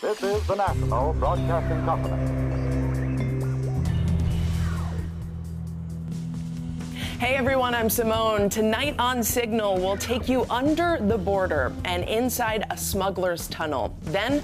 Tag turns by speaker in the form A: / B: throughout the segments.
A: This is the National Broadcasting Company.
B: Hey everyone, I'm Simone. Tonight on Signal, we'll take you under the border and inside a smuggler's tunnel. Then,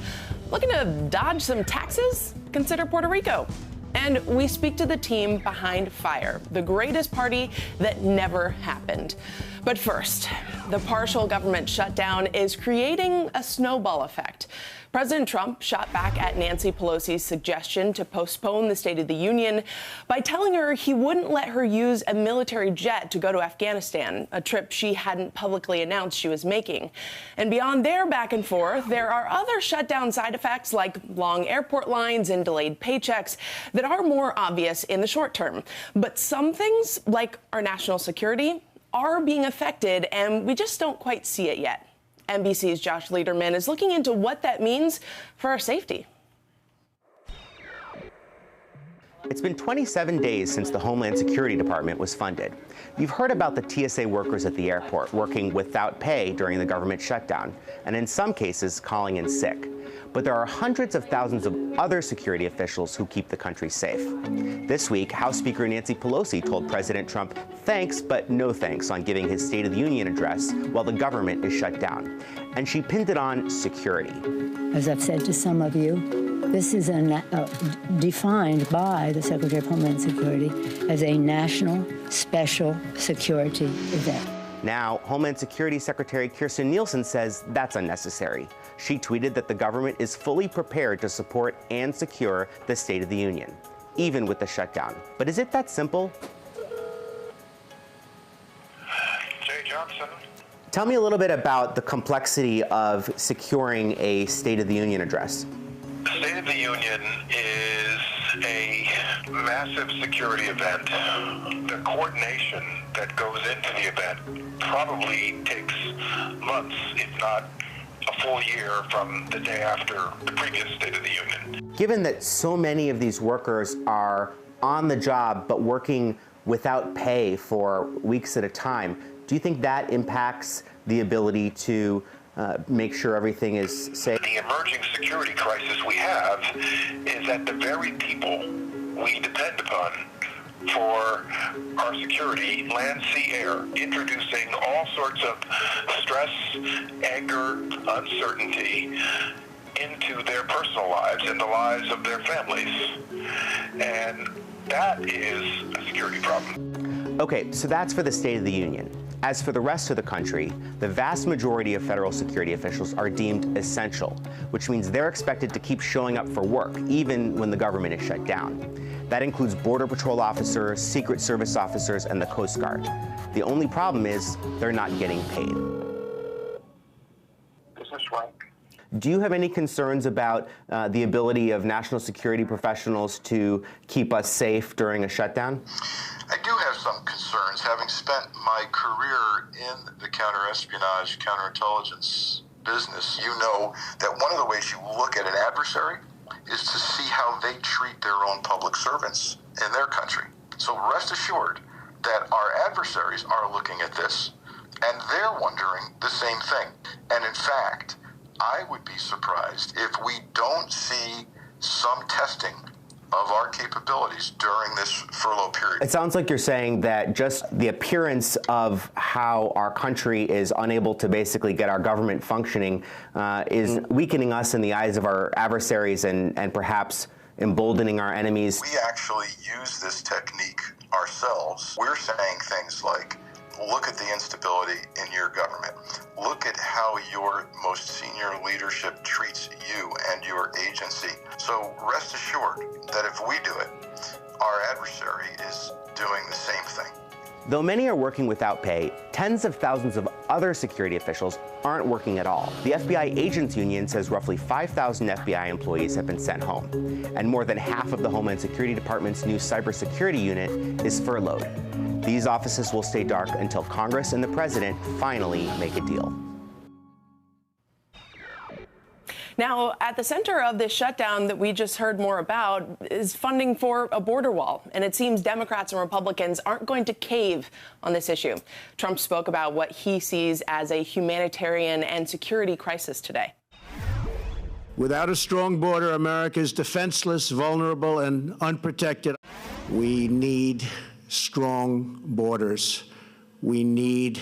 B: looking to dodge some taxes? Consider Puerto Rico. And we speak to the team behind Fyre, the greatest party that never happened. But first, the partial government shutdown is creating a snowball effect. President Trump shot back at Nancy Pelosi's suggestion to postpone the State of the Union by telling her he wouldn't let her use a military jet to go to Afghanistan, a trip she hadn't publicly announced she was making. And beyond their back and forth, there are other shutdown side effects like long airport lines and delayed paychecks that are more obvious in the short term. But some things, like our national security, are being affected, and we just don't quite see it yet. NBC's Josh Lederman is looking into what that means for our safety.
C: It's been 27 days since the Homeland Security Department was funded. You've heard about the TSA workers at the airport working without pay during the government shutdown, and in some cases calling in sick. But there are hundreds of thousands of other security officials who keep the country safe. This week, House Speaker Nancy Pelosi told President Trump thanks but no thanks on giving his State of the Union address while the government is shut down. And she pinned it on security.
D: As I've said to some of you, this is defined by the Secretary of Homeland Security as a national special security event.
C: Now, Homeland Security Secretary Kirstjen Nielsen says that's unnecessary. She tweeted that the government is fully prepared to support and secure the State of the Union, even with the shutdown. But is it that simple?
E: Jay Johnson.
C: Tell me a little bit about the complexity of securing a State of the Union address.
E: The State of the Union is a massive security event. The coordination that goes into the event probably takes months, if not a full year from the day after the previous State of the Union.
C: Given that so many of these workers are on the job but working without pay for weeks at a time, do you think that impacts the ability to make sure everything is safe?
E: The emerging security crisis we have is that the very people we depend upon for our security, land, sea, air, introducing all sorts of stress, anger, uncertainty into their personal lives and the lives of their families. And that is a security problem.
C: Okay, so that's for the State of the Union. As for the rest of the country, the vast majority of federal security officials are deemed essential, which means they're expected to keep showing up for work, even when the government is shut down. That includes Border Patrol officers, Secret Service officers, and the Coast Guard. The only problem is they're not getting paid.
E: Is this right?
C: Do you have any concerns about the ability of national security professionals to keep us safe during a shutdown?
F: I do have some concerns. Having spent my career in the counterespionage, counterintelligence business, you know that one of the ways you look at an adversary is to see how they treat their own public servants in their country. So rest assured that our adversaries are looking at this, and they're wondering the same thing. And in fact, I would be surprised if we don't see some testing of our capabilities during this furlough period.
C: It sounds like you're saying that just the appearance of how our country is unable to basically get our government functioning is weakening us in the eyes of our adversaries and perhaps emboldening our enemies.
F: We actually use this technique ourselves. We're saying things like, look at the instability in your government. Look at how your most senior leadership treats you and your agency. So rest assured that if we do it, our adversary is doing the same thing.
C: Though many are working without pay, tens of thousands of other security officials aren't working at all. The FBI Agents Union says roughly 5,000 FBI employees have been sent home, and more than half of the Homeland Security Department's new cybersecurity unit is furloughed. These offices will stay dark until Congress and the president finally make a deal.
B: Now, at the center of this shutdown that we just heard more about is funding for a border wall. And it seems Democrats and Republicans aren't going to cave on this issue. Trump spoke about what he sees as a humanitarian and security crisis today.
G: Without a strong border, America is defenseless, vulnerable, and unprotected. We need strong borders. We need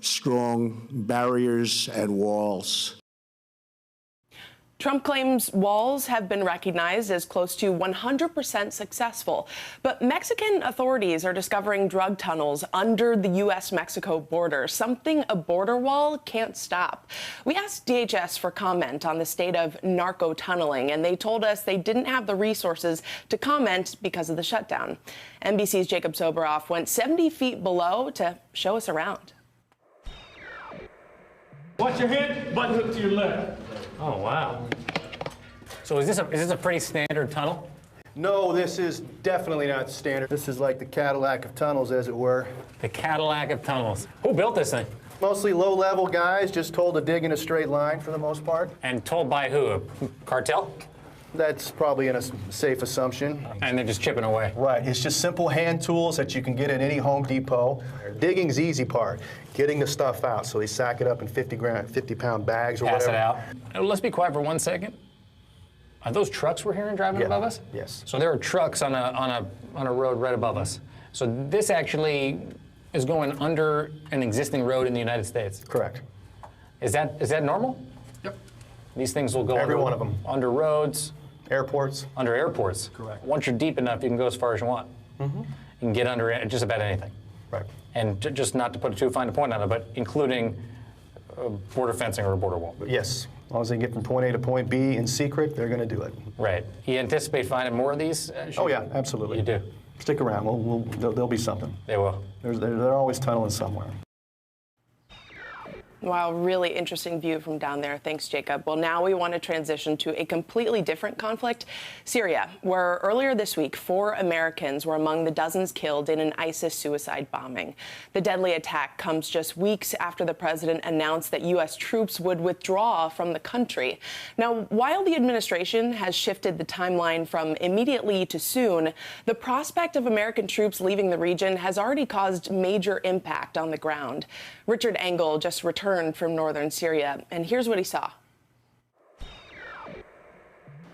G: strong barriers and walls.
B: Trump claims walls have been recognized as close to 100% successful. But Mexican authorities are discovering drug tunnels under the U.S.-Mexico border, something a border wall can't stop. We asked DHS for comment on the state of narco tunneling, and they told us they didn't have the resources to comment because of the shutdown. NBC's Jacob Soboroff went 70 feet below to show us around.
H: Watch your head, button hook to your left.
I: Oh, wow. So is this a pretty standard tunnel?
J: No, this is definitely not standard. This is like the Cadillac of tunnels, as it were.
I: The Cadillac of tunnels. Who built this thing?
J: Mostly low-level guys, just told to dig in a straight line for the most part.
I: And told by who? A cartel?
J: That's probably a safe assumption.
I: And they're just chipping away.
J: Right. It's just simple hand tools that you can get at any Home Depot. Digging's the easy part. Getting the stuff out. So they sack it up in 50-pound bags or
I: Pass
J: whatever.
I: it out. Now, let's be quiet for 1 second. Are those trucks we're hearing driving above us?
J: Yes.
I: So there are trucks on a road right above us. So this actually is going under an existing road in the United States.
J: Correct.
I: Is that normal?
J: Yep.
I: These things will go
J: Every
I: under,
J: one of them.
I: Under roads.
J: Airports.
I: Under airports.
J: Correct.
I: Once you're deep enough, you can go as far as you want. Mm-hmm. You can get under just about anything.
J: Right.
I: And just not to put too fine a point on it, but including border fencing or a border wall.
J: Yes. As long as they can get from point A to point B in secret, they're going to do it.
I: Right. You anticipate finding more of these?
J: Oh, yeah, absolutely.
I: You do?
J: Stick around. There'll be something.
I: They will.
J: They're always tunneling somewhere.
B: Wow, really interesting view from down there. Thanks, Jacob. Well, now we want to transition to a completely different conflict, Syria, where earlier this week, 4 Americans were among the dozens killed in an ISIS suicide bombing. The deadly attack comes just weeks after the president announced that U.S. troops would withdraw from the country. Now, while the administration has shifted the timeline from immediately to soon, the prospect of American troops leaving the region has already caused major impact on the ground. Richard Engel just returned from northern Syria, and here's what he saw.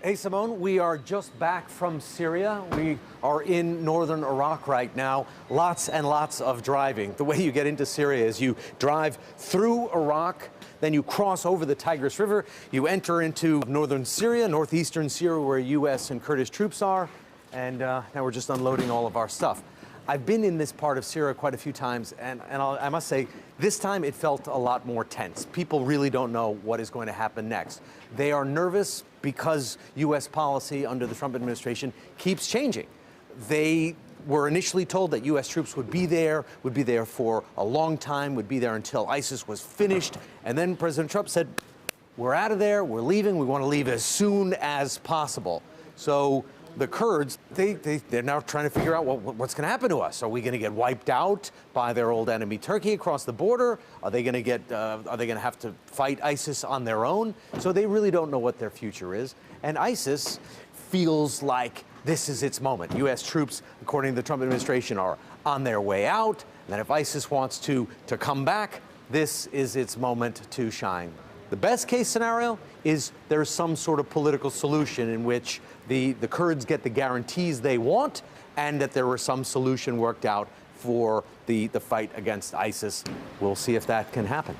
K: Hey, Simone, we are just back from Syria. We are in northern Iraq right now. Lots and lots of driving. The way you get into Syria is you drive through Iraq, then you cross over the Tigris River, you enter into northern Syria, northeastern Syria, where U.S. and Kurdish troops are, and now we're just unloading all of our stuff. I've been in this part of Syria quite a few times, and I must say, this time it felt a lot more tense. People really don't know what is going to happen next. They are nervous because U.S. policy under the Trump administration keeps changing. They were initially told that U.S. troops would be there for a long time, would be there until ISIS was finished, and then President Trump said, we're out of there, we're leaving, we want to leave as soon as possible. So the Kurds, they're now trying to figure out what's going to happen to us. Are we going to get wiped out by their old enemy Turkey across the border? Are they going to have to fight ISIS on their own? So they really don't know what their future is. And ISIS feels like this is its moment. U.S. troops, according to the Trump administration, are on their way out. And then if ISIS wants to come back, this is its moment to shine. The best case scenario is there's some sort of political solution in which the Kurds get the guarantees they want, and that there was some solution worked out for the fight against ISIS. We'll see if that can happen.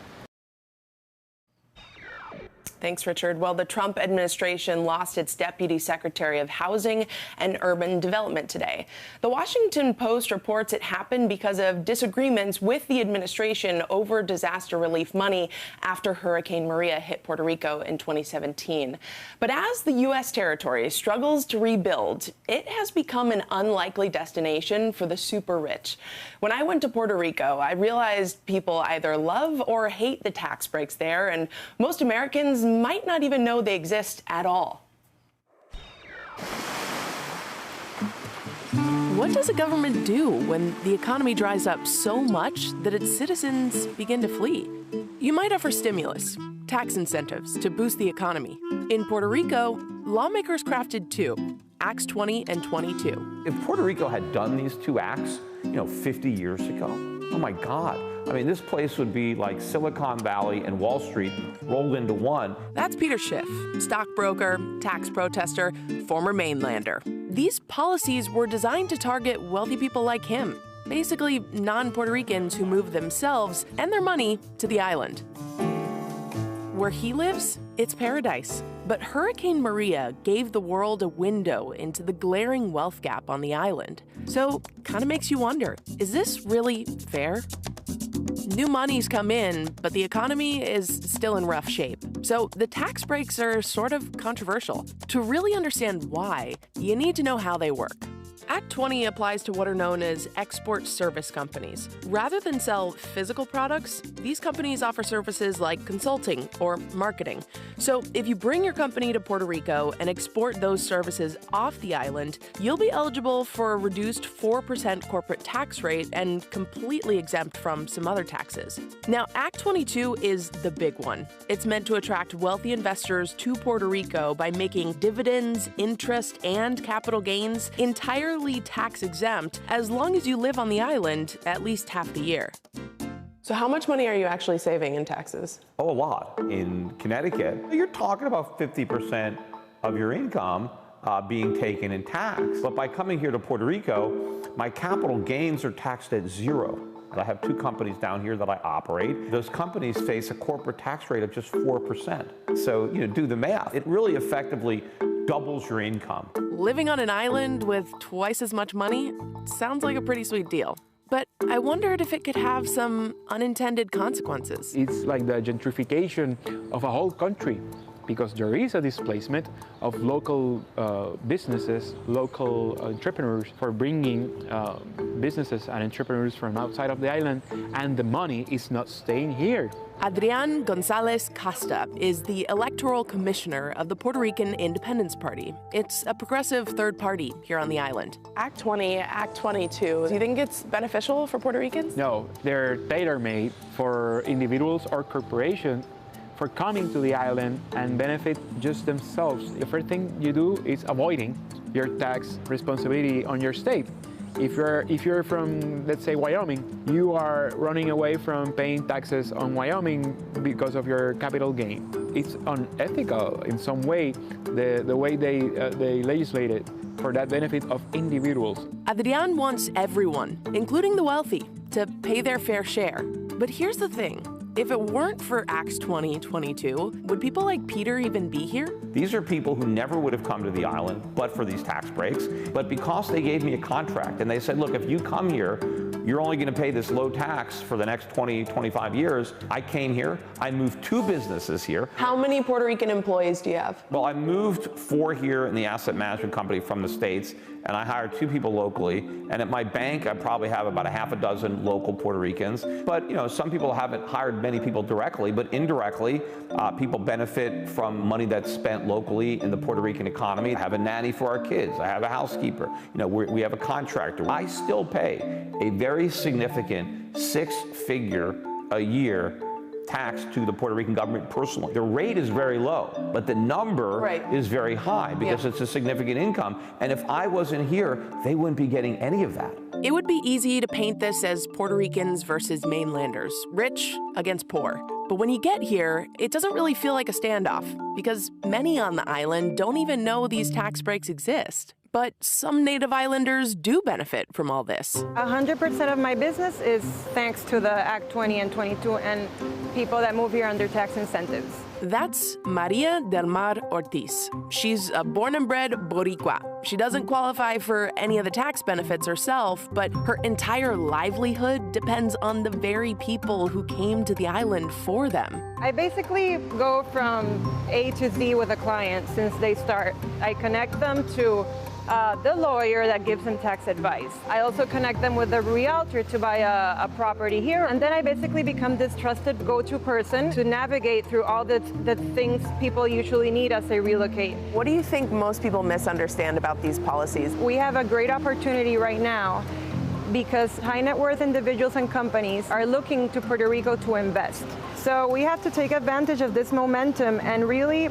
B: Thanks, Richard. Well, the Trump administration lost its Deputy Secretary of Housing and Urban Development today. The Washington Post reports it happened because of disagreements with the administration over disaster relief money after Hurricane Maria hit Puerto Rico in 2017. But as the U.S. territory struggles to rebuild, it has become an unlikely destination for the super rich. When I went to Puerto Rico, I realized people either love or hate the tax breaks there, and most Americans might not even know they exist at all.
L: What does a government do when the economy dries up so much that its citizens begin to flee? You might offer stimulus, tax incentives to boost the economy. In Puerto Rico, lawmakers crafted 2. Acts 20 and 22.
M: If Puerto Rico had done these two acts, 50 years ago, oh my God. I mean, this place would be like Silicon Valley and Wall Street rolled into one.
L: That's Peter Schiff, stockbroker, tax protester, former mainlander. These policies were designed to target wealthy people like him, basically non-Puerto Ricans who move themselves and their money to the island. Where he lives, it's paradise. But Hurricane Maria gave the world a window into the glaring wealth gap on the island. So, kind of makes you wonder, is this really fair? New money's come in, but the economy is still in rough shape. So the tax breaks are sort of controversial. To really understand why, you need to know how they work. Act 20 applies to what are known as export service companies. Rather than sell physical products, these companies offer services like consulting or marketing. So if you bring your company to Puerto Rico and export those services off the island, you'll be eligible for a reduced 4% corporate tax rate and completely exempt from some other taxes. Now, Act 22 is the big one. It's meant to attract wealthy investors to Puerto Rico by making dividends, interest, and capital gains entirely tax exempt as long as you live on the island at least half the year.
B: So how much money are you actually saving in taxes?
M: Oh, a lot. In Connecticut, you're talking about 50% of your income being taken in tax. But by coming here to Puerto Rico, my capital gains are taxed at zero. I have two companies down here that I operate. Those companies face a corporate tax rate of just 4%. So, do the math. It really effectively doubles your income.
L: Living on an island with twice as much money sounds like a pretty sweet deal. But I wondered if it could have some unintended consequences.
N: It's like the gentrification of a whole country, because there is a displacement of local businesses, local entrepreneurs for bringing businesses and entrepreneurs from outside of the island, and the money is not staying here.
L: Adrian Gonzalez Costa is the electoral commissioner of the Puerto Rican Independence Party. It's a progressive third party here on the island.
B: Act 20, Act 22, do you think it's beneficial for Puerto Ricans?
N: No, they're tailor-made for individuals or corporations for coming to the island and benefit just themselves. The first thing you do is avoiding your tax responsibility on your state. If you're from, let's say, Wyoming, you are running away from paying taxes on Wyoming because of your capital gain. It's unethical in some way, the way they legislated for that benefit of individuals.
L: Adrian wants everyone, including the wealthy, to pay their fair share. But here's the thing. If it weren't for Acts 20 and 22, would people like Peter even be here?
M: These are people who never would have come to the island but for these tax breaks. But because they gave me a contract and they said, look, if you come here, you're only going to pay this low tax for the next 20, 25 years. I came here. I moved 2 businesses here.
B: How many Puerto Rican employees do you have?
M: Well, I moved 4 here in the asset management company from the States, and I hired 2 people locally. And at my bank, I probably have about a half a dozen local Puerto Ricans. But, some people haven't hired many people directly, but indirectly, people benefit from money that's spent locally in the Puerto Rican economy. I have a nanny for our kids. I have a housekeeper. We have a contractor. I still pay a very significant 6-figure a year tax to the Puerto Rican government personally. The rate is very low, but the number is very high because it's a significant income. And if I wasn't here, they wouldn't be getting any of that.
L: It would be easy to paint this as Puerto Ricans versus mainlanders, rich against poor. But when you get here, it doesn't really feel like a standoff, because many on the island don't even know these tax breaks exist. But some native islanders do benefit from all this.
O: 100% of my business is thanks to the Act 20 and 22 and people that move here under tax incentives.
L: That's Maria del Mar Ortiz. She's a born and bred Boricua. She doesn't qualify for any of the tax benefits herself, but her entire livelihood depends on the very people who came to the island for them.
O: I basically go from A to Z with a client since they start. I connect them to the lawyer that gives them tax advice. I also connect them with the realtor to buy a property here, and then I basically become this trusted go-to person to navigate through all the things people usually need as they relocate.
B: What do you think most people misunderstand about these policies?
O: We have a great opportunity right now because high net worth individuals and companies are looking to Puerto Rico to invest. So we have to take advantage of this momentum and really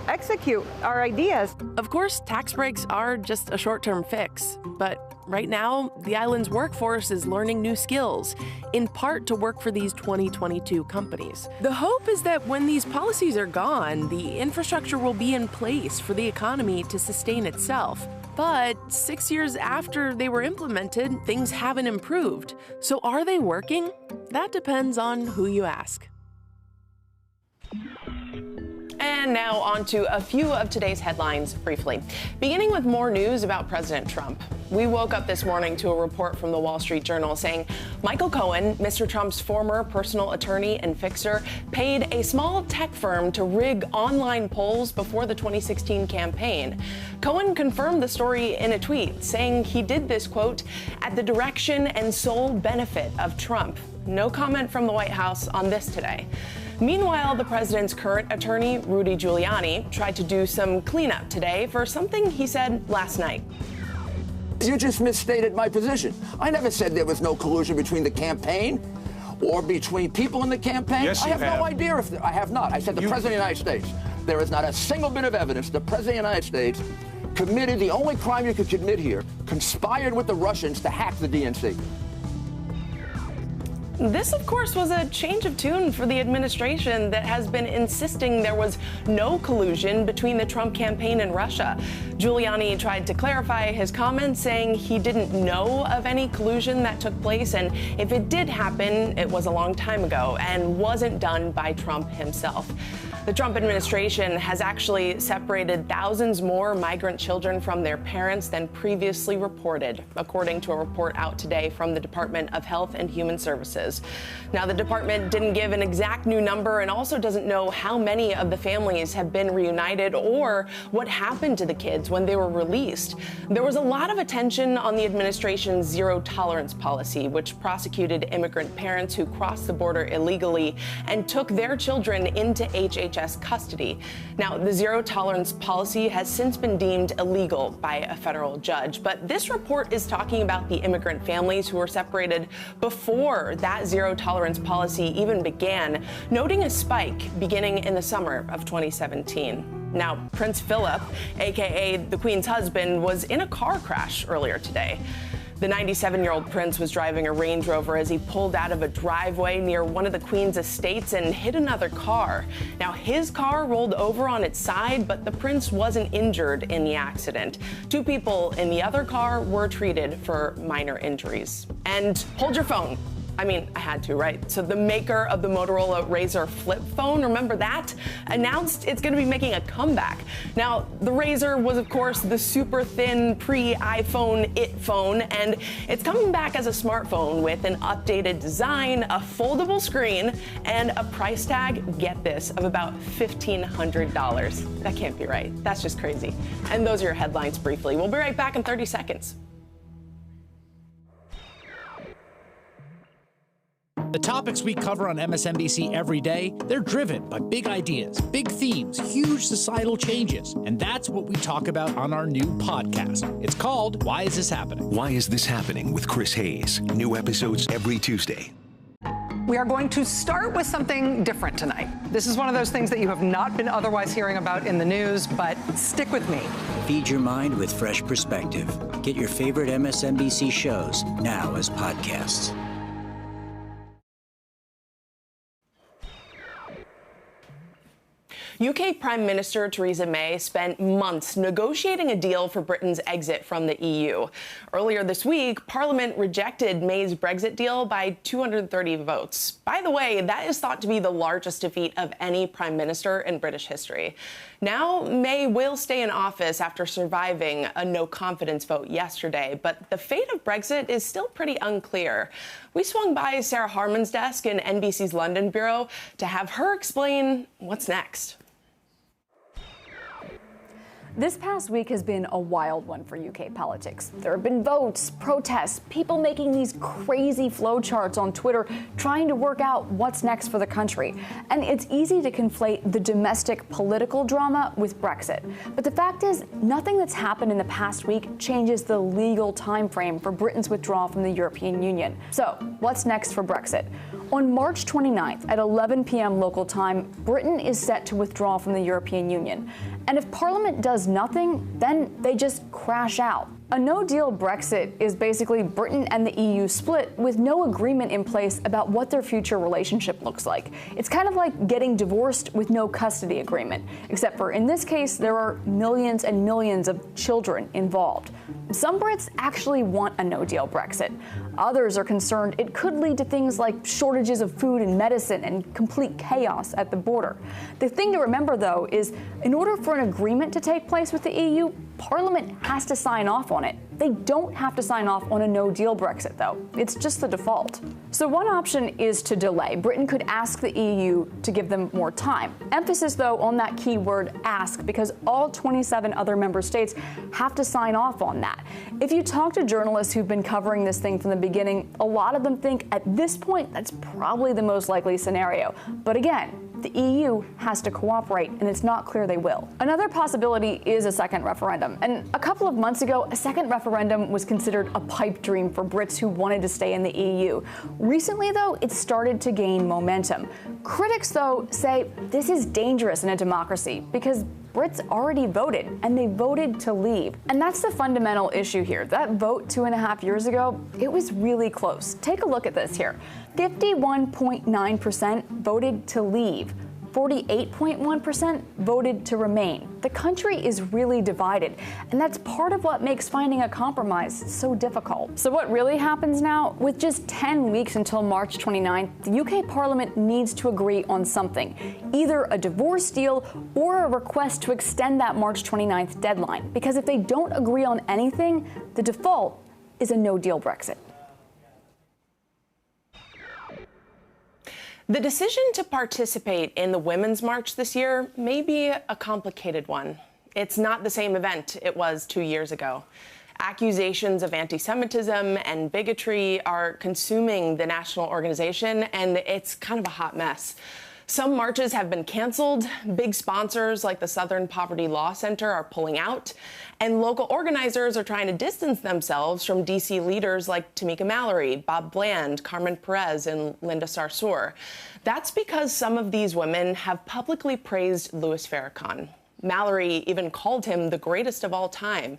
O: execute our ideas.
L: Of course, tax breaks are just a short-term fix, but right now, the island's workforce is learning new skills, in part to work for these 2022 companies. The hope is that when these policies are gone, the infrastructure will be in place for the economy to sustain itself. But 6 years after they were implemented, things haven't improved. So are they working? That depends on who you ask.
B: And now on to a few of today's headlines briefly. Beginning with more news about President Trump. We woke up this morning to a report from the Wall Street Journal saying Michael Cohen, Mr. Trump's former personal attorney and fixer, paid a small tech firm to rig online polls before the 2016 campaign. Cohen confirmed the story in a tweet, saying he did this, quote, at the direction and sole benefit of Trump. No comment from the White House on this today. Meanwhile, the president's current attorney, Rudy Giuliani, tried to do some cleanup today for something he said last night.
P: You just misstated my position. I never said there was no collusion between the campaign or between people in the campaign.
Q: Yes,
P: I have no idea if I have not. I said the President of the United States. There is not a single bit of evidence the President of the United States committed the only crime you could commit here, conspired with the Russians to hack the DNC.
B: This, of course, was a change of tune for the administration that has been insisting there was no collusion between the Trump campaign and Russia. Giuliani tried to clarify his comments, saying he didn't know of any collusion that took place, and if it did happen, it was a long time ago and wasn't done by Trump himself. The Trump administration has actually separated thousands more migrant children from their parents than previously reported, according to a report out today from the Department of Health and Human Services. Now, the department didn't give an exact new number and also doesn't know how many of the families have been reunited or what happened to the kids when they were released. There was a lot of attention on the administration's zero-tolerance policy, which prosecuted immigrant parents who crossed the border illegally and took their children into HHS custody. Now, the zero-tolerance policy has since been deemed illegal by a federal judge, but this report is talking about the immigrant families who were separated before that zero-tolerance policy even began, noting a spike beginning in the summer of 2017. Now, Prince Philip, aka the Queen's husband, was in a car crash earlier today. The 97-year-old prince was driving a Range Rover as he pulled out of a driveway near one of the Queen's estates and hit another car. Now, his car rolled over on its side, but the prince wasn't injured in the accident. Two people in the other car were treated for minor injuries. And hold your phone. I mean, I had to, right? So the maker of the Motorola Razr flip phone, remember that? Announced it's going to be making a comeback. Now, the Razr was, of course, the super thin pre-iPhone it phone, and it's coming back as a smartphone with an updated design, a foldable screen, and a price tag, get this, of about $1,500. That can't be right. That's just crazy. And those are your headlines briefly. We'll be right back in 30 seconds.
R: The topics we cover on MSNBC every day, they're driven by big ideas, big themes, huge societal changes. And that's what we talk about on our new podcast. It's called Why Is This Happening?
S: Why Is This Happening with Chris Hayes. New episodes every Tuesday.
T: We are going to start with something different tonight. This is one of those things that you have not been otherwise hearing about in the news, but stick with me.
U: Feed your mind with fresh perspective. Get your favorite MSNBC shows now as podcasts.
B: UK Prime Minister Theresa May spent months negotiating a deal for Britain's exit from the EU. Earlier this week, Parliament rejected May's Brexit deal by 230 votes. By the way, that is thought to be the largest defeat of any Prime Minister in British history. Now, May will stay in office after surviving a no-confidence vote yesterday, but the fate of Brexit is still pretty unclear. We swung by Sarah Harmon's desk in NBC's London bureau to have her explain what's next.
V: This past week has been a wild one for UK politics. There have been votes, protests, people making these crazy flowcharts on Twitter trying to work out what's next for the country. And it's easy to conflate the domestic political drama with Brexit. But the fact is, nothing that's happened in the past week changes the legal time frame for Britain's withdrawal from the European Union. So, what's next for Brexit? On March 29th at 11 p.m. local time, Britain is set to withdraw from the European Union. And if Parliament does nothing, then they just crash out. A no-deal Brexit is basically Britain and the EU split with no agreement in place about what their future relationship looks like. It's kind of like getting divorced with no custody agreement, except for in this case, there are millions and millions of children involved. Some Brits actually want a no-deal Brexit. Others are concerned it could lead to things like shortages of food and medicine and complete chaos at the border. The thing to remember, though, is in order for an agreement to take place with the EU, Parliament has to sign off on it. They don't have to sign off on a no-deal Brexit, though. It's just the default. So one option is to delay. Britain could ask the EU to give them more time. Emphasis, though, on that key word ask, because all 27 other member states have to sign off on that. If you talk to journalists who've been covering this thing from the beginning, a lot of them think at this point that's probably the most likely scenario. But again, the EU has to cooperate, and it's not clear they will. Another possibility is a second referendum. And a couple of months ago, a second referendum was considered a pipe dream for Brits who wanted to stay in the EU. Recently, though, it started to gain momentum. Critics, though, say this is dangerous in a democracy because Brits already voted, and they voted to leave. And that's the fundamental issue here. That vote 2.5 years ago, it was really close. Take a look at this here. 51.9% voted to leave. 48.1% voted to remain. The country is really divided, and that's part of what makes finding a compromise so difficult. So what really happens now? With just 10 weeks until March 29th, the UK Parliament needs to agree on something, either a divorce deal or a request to extend that March 29th deadline. Because if they don't agree on anything, the default is a no-deal Brexit.
B: The decision to participate in the Women's March this year may be a complicated one. It's not the same event it was 2 years ago. Accusations of anti-Semitism and bigotry are consuming the national organization, and it's kind of a hot mess. Some marches have been canceled. Big sponsors like the Southern Poverty Law Center are pulling out, and local organizers are trying to distance themselves from D.C. leaders like Tamika Mallory, Bob Bland, Carmen Perez, and Linda Sarsour. That's because some of these women have publicly praised Louis Farrakhan. Mallory even called him the greatest of all time.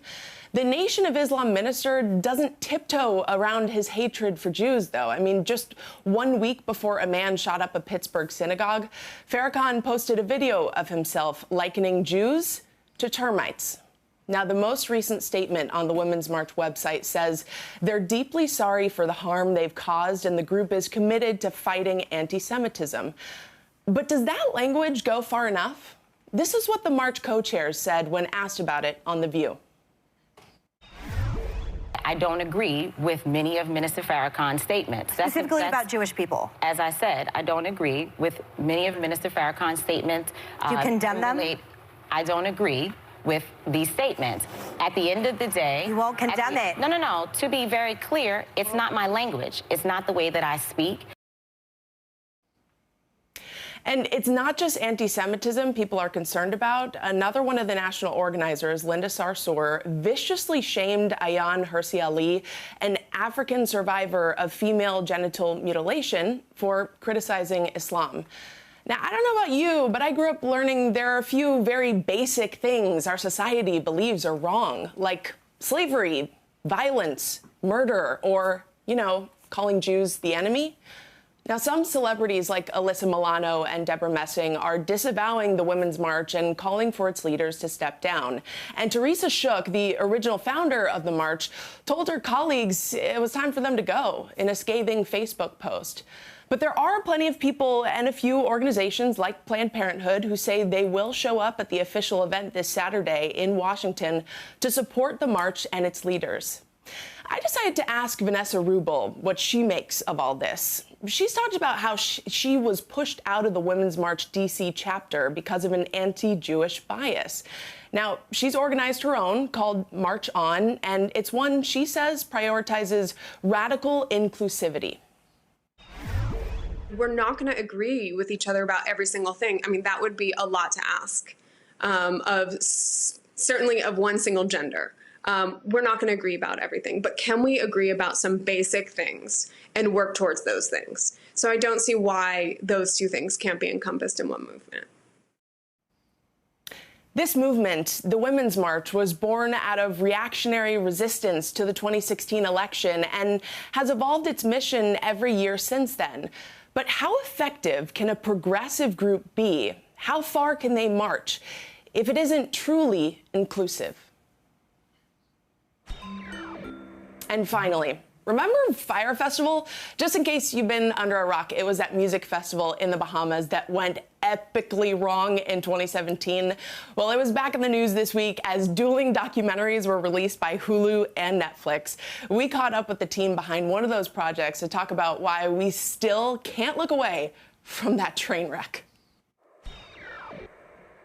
B: The Nation of Islam minister doesn't tiptoe around his hatred for Jews, though. I mean, just 1 week before a man shot up a Pittsburgh synagogue, Farrakhan posted a video of himself likening Jews to termites. Now, the most recent statement on the Women's March website says they're deeply sorry for the harm they've caused, and the group is committed to fighting anti-Semitism. But does that language go far enough? This is what the March co-chairs said when asked about it on The View.
A: I don't agree with many of Minister Farrakhan's statements.
Q: Specifically about Jewish people.
A: As I said, I don't agree with many of Minister Farrakhan's statements.
Q: Do you condemn them?
A: I don't agree with these statements. At the end of the day...
Q: You won't condemn it.
A: No. To be very clear, it's not my language. It's not the way that I speak.
B: And it's not just anti-Semitism people are concerned about. Another one of the national organizers, Linda Sarsour, viciously shamed Ayaan Hirsi Ali, an African survivor of female genital mutilation, for criticizing Islam. Now, I don't know about you, but I grew up learning there are a few very basic things our society believes are wrong, like slavery, violence, murder, or, calling Jews the enemy. Now, some celebrities like Alyssa Milano and Deborah Messing are disavowing the Women's March and calling for its leaders to step down. And Teresa Shook, the original founder of the march, told her colleagues it was time for them to go in a scathing Facebook post. But there are plenty of people and a few organizations like Planned Parenthood who say they will show up at the official event this Saturday in Washington to support the march and its leaders. I decided to ask Vanessa Rubel what she makes of all this. She's talked about how she was pushed out of the Women's March D.C. chapter because of an anti-Jewish bias. Now, she's organized her own called March On, and it's one she says prioritizes radical inclusivity.
W: We're not going to agree with each other about every single thing. I mean, that would be a lot to ask certainly of one single gender. We're not going to agree about everything, but can we agree about some basic things and work towards those things? So I don't see why those two things can't be encompassed in one movement.
B: This movement, the Women's March, was born out of reactionary resistance to the 2016 election and has evolved its mission every year since then. But how effective can a progressive group be? How far can they march if it isn't truly inclusive? And finally, remember Fyre Festival? Just in case you've been under a rock, it was that music festival in the Bahamas that went epically wrong in 2017. Well, it was back in the news this week as dueling documentaries were released by Hulu and Netflix. We caught up with the team behind one of those projects to talk about why we still can't look away from that train wreck.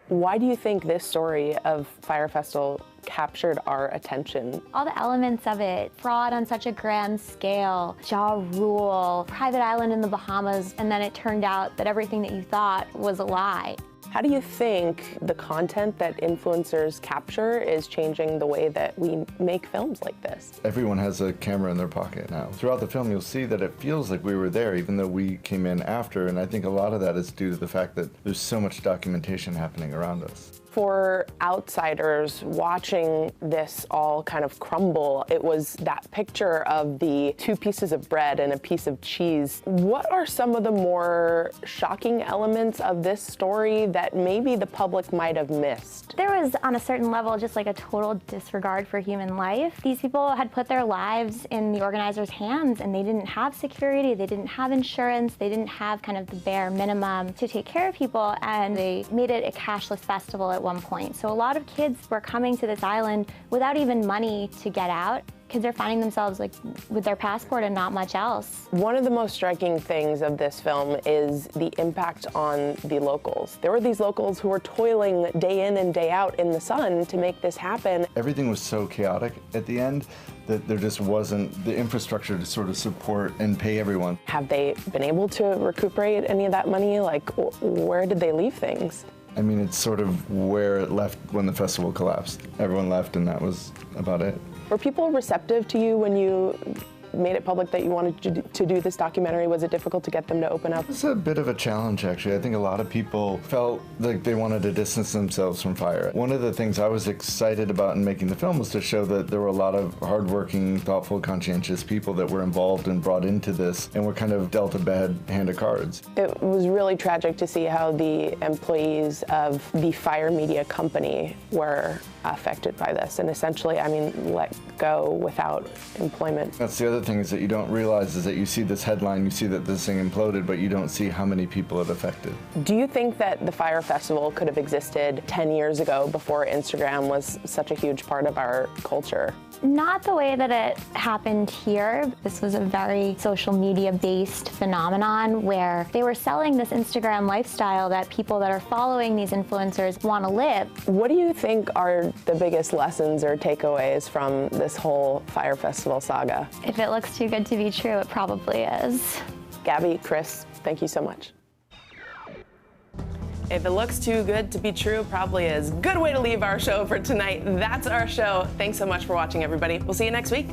B: Why do you think this story of Fyre Festival captured our attention?
D: All the elements of it, fraud on such a grand scale, jaw rule, private island in the Bahamas, and then it turned out that everything that you thought was a lie.
B: How do you think the content that influencers capture is changing the way that we make films like this?
E: Everyone has a camera in their pocket now. Throughout the film, you'll see that it feels like we were there, even though we came in after, and I think a lot of that is due to the fact that there's so much documentation happening around us.
B: For outsiders watching this all kind of crumble, it was that picture of the 2 pieces of bread and a piece of cheese. What are some of the more shocking elements of this story that maybe the public might have missed?
D: There was, on a certain level, just like a total disregard for human life. These people had put their lives in the organizers' hands, and they didn't have security, they didn't have insurance, they didn't have kind of the bare minimum to take care of people, and they made it a cashless festival at one point. So a lot of kids were coming to this island without even money to get out. Kids are finding themselves like with their passport and not much else.
B: One of the most striking things of this film is the impact on the locals. There were these locals who were toiling day in and day out in the sun to make this happen.
E: Everything was so chaotic at the end that there just wasn't the infrastructure to sort of support and pay everyone.
B: Have they been able to recuperate any of that money? Like, where did they leave things?
E: I mean, it's sort of where it left when the festival collapsed. Everyone left, and that was about it.
B: Were people receptive to you when you made it public that you wanted to do this documentary? Was it difficult to get them to open up?
E: It's a bit of a challenge, actually. I think a lot of people felt like they wanted to distance themselves from Fyre. One of the things I was excited about in making the film was to show that there were a lot of hardworking, thoughtful, conscientious people that were involved and brought into this and were kind of dealt a bad hand of cards.
B: It was really tragic to see how the employees of the Fyre Media company were affected by this and essentially, I mean, let go without employment.
E: That's the other thing is that you don't realize is that you see this headline, you see that this thing imploded, but you don't see how many people it affected.
B: Do you think that the Fyre Festival could have existed 10 years ago before Instagram was such a huge part of our culture?
D: Not the way that it happened here. This was a very social media-based phenomenon where they were selling this Instagram lifestyle that people that are following these influencers want to live.
B: What do you think are the biggest lessons or takeaways from this whole Fyre Festival saga?
D: If it looks too good to be true, it probably is.
B: Gabby, Chris, thank you so much. If it looks too good to be true, it probably is. Good way to leave our show for tonight. That's our show. Thanks so much for watching, everybody. We'll see you next week.